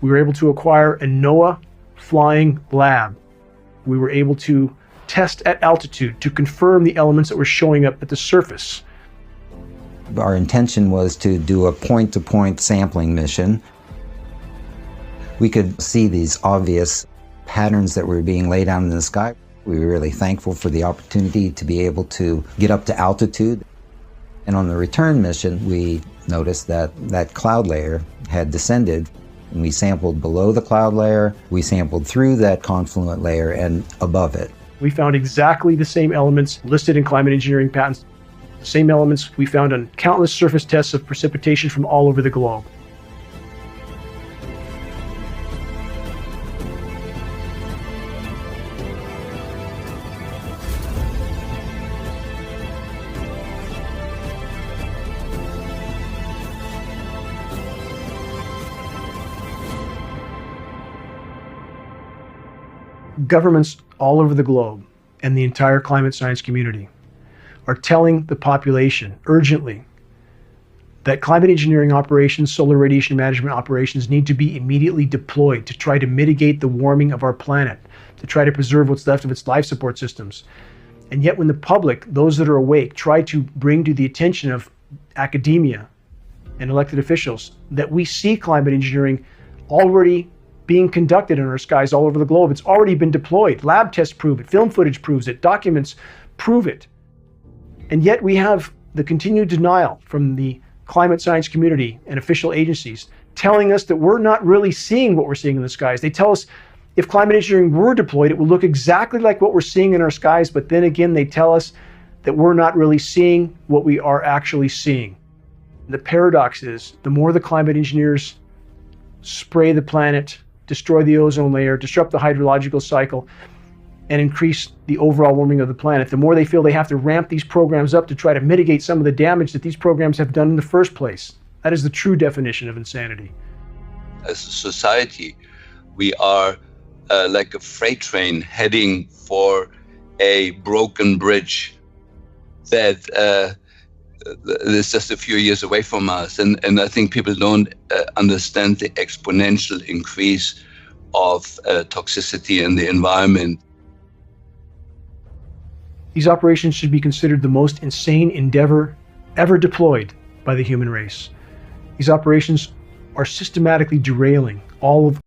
We were able to acquire a NOAA flying lab. We were able to test at altitude to confirm the elements that were showing up at the surface. Our intention was to do a point-to-point sampling mission. We could see these obvious patterns that were being laid out in the sky. We were really thankful for the opportunity to be able to get up to altitude. And on the return mission, we noticed that that cloud layer had descended. And we sampled below the cloud layer, we sampled through that confluent layer and above it. We found exactly the same elements listed in climate engineering patents, the same elements we found on countless surface tests of precipitation from all over the globe. Governments all over the globe and the entire climate science community are telling the population urgently that climate engineering operations, solar radiation management operations need to be immediately deployed to try to mitigate the warming of our planet, to try to preserve what's left of its life support systems. And yet when the public, those that are awake, try to bring to the attention of academia and elected officials that we see climate engineering already being conducted in our skies all over the globe. It's already been deployed. Lab tests prove it. Film footage proves it. Documents prove it. And yet we have the continued denial from the climate science community and official agencies telling us that we're not really seeing what we're seeing in the skies. They tell us if climate engineering were deployed, it would look exactly like what we're seeing in our skies. But then again, they tell us that we're not really seeing what we are actually seeing. The paradox is the more the climate engineers spray the planet, destroy the ozone layer, disrupt the hydrological cycle, and increase the overall warming of the planet, the more they feel they have to ramp these programs up to try to mitigate some of the damage that these programs have done in the first place. That is the true definition of insanity. As a society, we are like a freight train heading for a broken bridge that is just a few years away from us. And I think people don't understand the exponential increase of toxicity in the environment. These operations should be considered the most insane endeavor ever deployed by the human race. These operations are systematically derailing all of